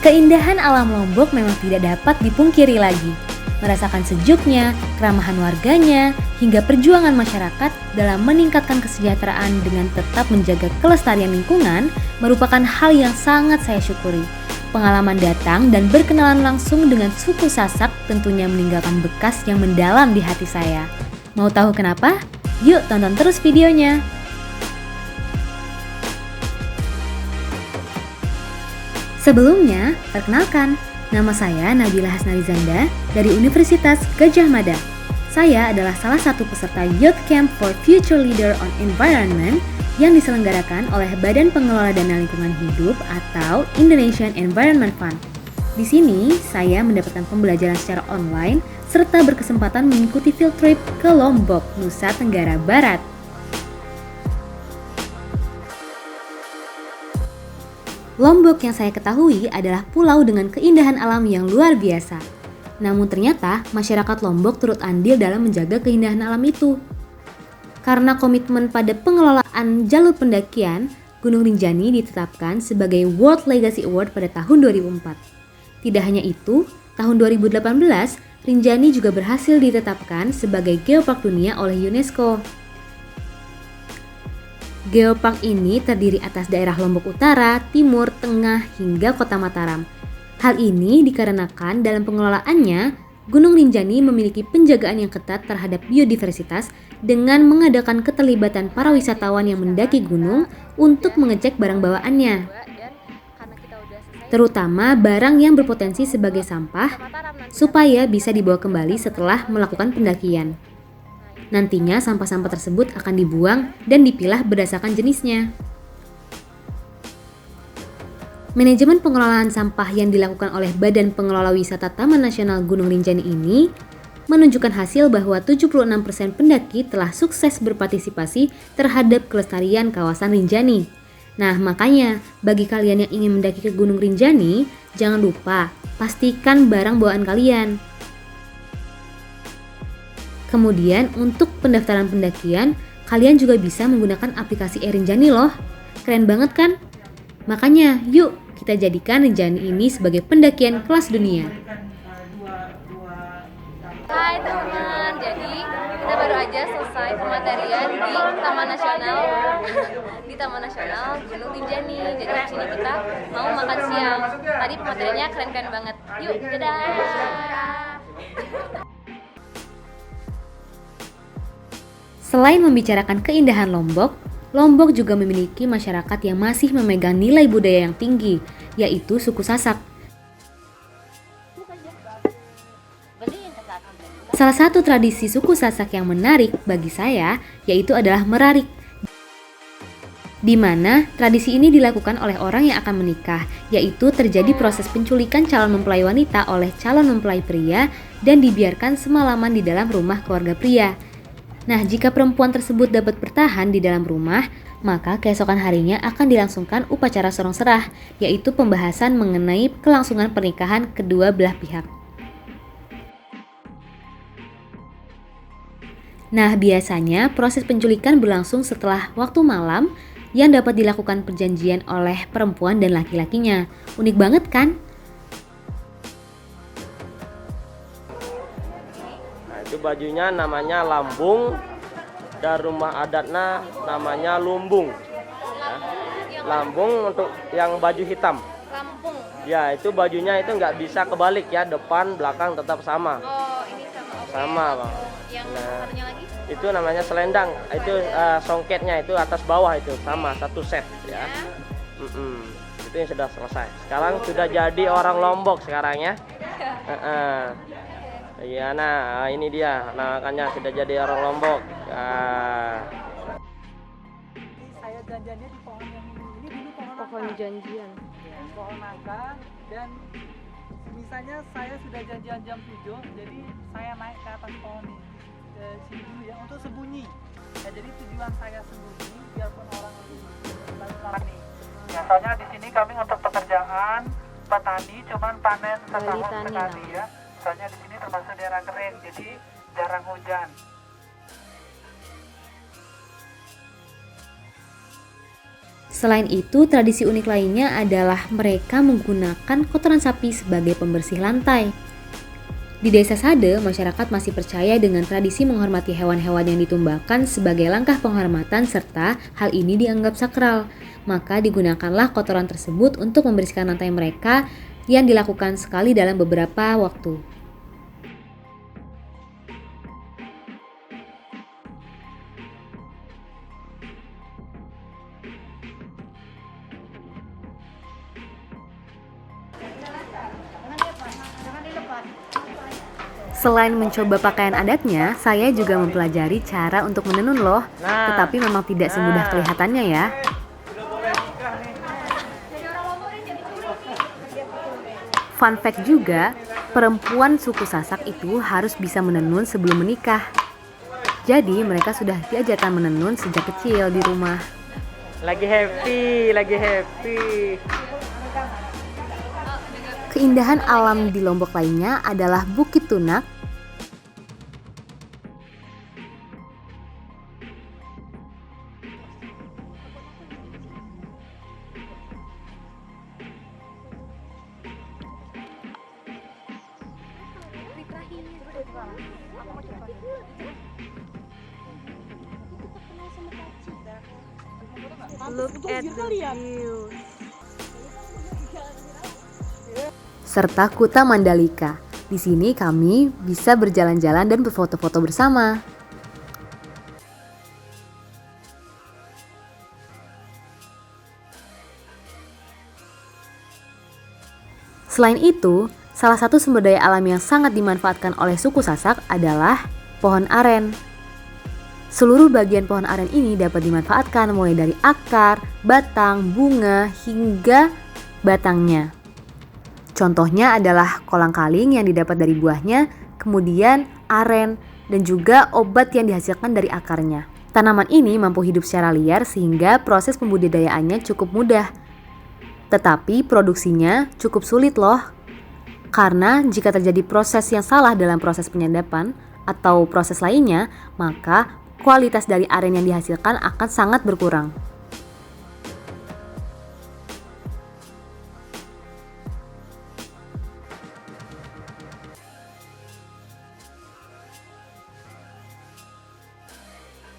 Keindahan alam Lombok memang tidak dapat dipungkiri lagi. Merasakan sejuknya, keramahan warganya, hingga perjuangan masyarakat dalam meningkatkan kesejahteraan dengan tetap menjaga kelestarian lingkungan merupakan hal yang sangat saya syukuri. Pengalaman datang dan berkenalan langsung dengan suku Sasak tentunya meninggalkan bekas yang mendalam di hati saya. Mau tahu kenapa? Yuk tonton terus videonya! Sebelumnya, perkenalkan, nama saya Nabila Hasnarizanda dari Universitas Gadjah Mada. Saya adalah salah satu peserta Youth Camp for Future Leader on Environment yang diselenggarakan oleh Badan Pengelola Dana Lingkungan Hidup atau Indonesian Environment Fund. Di sini, saya mendapatkan pembelajaran secara online serta berkesempatan mengikuti field trip ke Lombok, Nusa Tenggara Barat. Lombok yang saya ketahui adalah pulau dengan keindahan alam yang luar biasa. Namun ternyata masyarakat Lombok turut andil dalam menjaga keindahan alam itu. Karena komitmen pada pengelolaan jalur pendakian, Gunung Rinjani ditetapkan sebagai World Legacy Award pada tahun 2004. Tidak hanya itu, tahun 2018 Rinjani juga berhasil ditetapkan sebagai Geopark Dunia oleh UNESCO. Geopark ini terdiri atas daerah Lombok Utara, Timur, Tengah, hingga Kota Mataram. Hal ini dikarenakan dalam pengelolaannya, Gunung Rinjani memiliki penjagaan yang ketat terhadap biodiversitas dengan mengadakan keterlibatan para wisatawan yang mendaki gunung untuk mengecek barang bawaannya. Terutama barang yang berpotensi sebagai sampah, supaya bisa dibawa kembali setelah melakukan pendakian. Nantinya sampah-sampah tersebut akan dibuang dan dipilah berdasarkan jenisnya. Manajemen pengelolaan sampah yang dilakukan oleh Badan Pengelola Wisata Taman Nasional Gunung Rinjani ini menunjukkan hasil bahwa 76% pendaki telah sukses berpartisipasi terhadap kelestarian kawasan Rinjani. Nah, makanya bagi kalian yang ingin mendaki ke Gunung Rinjani, jangan lupa pastikan barang bawaan kalian. Kemudian untuk pendaftaran pendakian, kalian juga bisa menggunakan aplikasi Rinjani loh. Keren banget kan? Makanya yuk kita jadikan Rinjani ini sebagai pendakian kelas dunia. Hai teman-teman, jadi kita baru aja selesai pematerian di Taman Nasional Gunung Rinjani. Jadi di sini kita mau makan siang. Tadi pemateriannya keren-keren banget. Yuk, dadah. Selain membicarakan keindahan Lombok, Lombok juga memiliki masyarakat yang masih memegang nilai budaya yang tinggi, yaitu suku Sasak. Salah satu tradisi suku Sasak yang menarik bagi saya yaitu adalah merarik, di mana tradisi ini dilakukan oleh orang yang akan menikah, yaitu terjadi proses penculikan calon mempelai wanita oleh calon mempelai pria dan dibiarkan semalaman di dalam rumah keluarga pria. Nah, jika perempuan tersebut dapat bertahan di dalam rumah, maka keesokan harinya akan dilangsungkan upacara sorong serah, yaitu pembahasan mengenai kelangsungan pernikahan kedua belah pihak. Nah, biasanya proses penculikan berlangsung setelah waktu malam yang dapat dilakukan perjanjian oleh perempuan dan laki-lakinya. Unik banget kan? Itu bajunya namanya lambung dan rumah adatnya namanya lumbung ya. Lambung untuk yang baju hitam. Lampung. Ya, itu bajunya itu nggak bisa kebalik ya, depan belakang tetap sama. Oh, ini sama. Okay. Sama bang. Yang Nah, satunya lagi? itu namanya selendang. Itu songketnya itu atas bawah itu sama satu set ya. Itu yang sudah selesai. Sekarang sudah jadi orang Lombok sekarang ya. Iya, nah ini dia, nah makanya sudah jadi orang Lombok. Saya janjiannya di pohon yang ini dulu Pohon janjian. ya, pohon naga, dan misalnya saya sudah janjian jam 7, jadi saya naik ke atas pohon ini ke sini dulu ya untuk sembunyi. Ya, jadi tujuan saya sembunyi biarpun orang lagi ya, soalnya di sini kami untuk pekerjaan petani cuman panen setahun sekali ya. Soalnya di sini termasuk daerah kering, jadi jarang hujan. Selain itu, tradisi unik lainnya adalah mereka menggunakan kotoran sapi sebagai pembersih lantai. Di Desa Sade, masyarakat masih percaya dengan tradisi menghormati hewan-hewan yang ditumbangkan sebagai langkah penghormatan serta hal ini dianggap sakral. Maka digunakanlah kotoran tersebut untuk membersihkan lantai mereka yang dilakukan sekali dalam beberapa waktu. Selain mencoba pakaian adatnya, saya juga mempelajari cara untuk menenun loh. Tetapi memang tidak semudah kelihatannya ya. Fun fact juga, perempuan suku Sasak itu harus bisa menenun sebelum menikah. Jadi mereka sudah diajarkan menenun sejak kecil di rumah. Lagi happy. Keindahan alam di Lombok lainnya adalah Bukit Tunak. Look at the view. Serta Kuta Mandalika. Di sini kami bisa berjalan-jalan dan berfoto-foto bersama. Selain itu, salah satu sumber daya alam yang sangat dimanfaatkan oleh suku Sasak adalah pohon aren. Seluruh bagian pohon aren ini dapat dimanfaatkan mulai dari akar, batang, bunga, hingga batangnya. Contohnya adalah kolang-kaling yang didapat dari buahnya, kemudian aren, dan juga obat yang dihasilkan dari akarnya. Tanaman ini mampu hidup secara liar sehingga proses pembudidayaannya cukup mudah. Tetapi produksinya cukup sulit loh. Karena jika terjadi proses yang salah dalam proses penyadapan atau proses lainnya, maka kualitas dari aren yang dihasilkan akan sangat berkurang.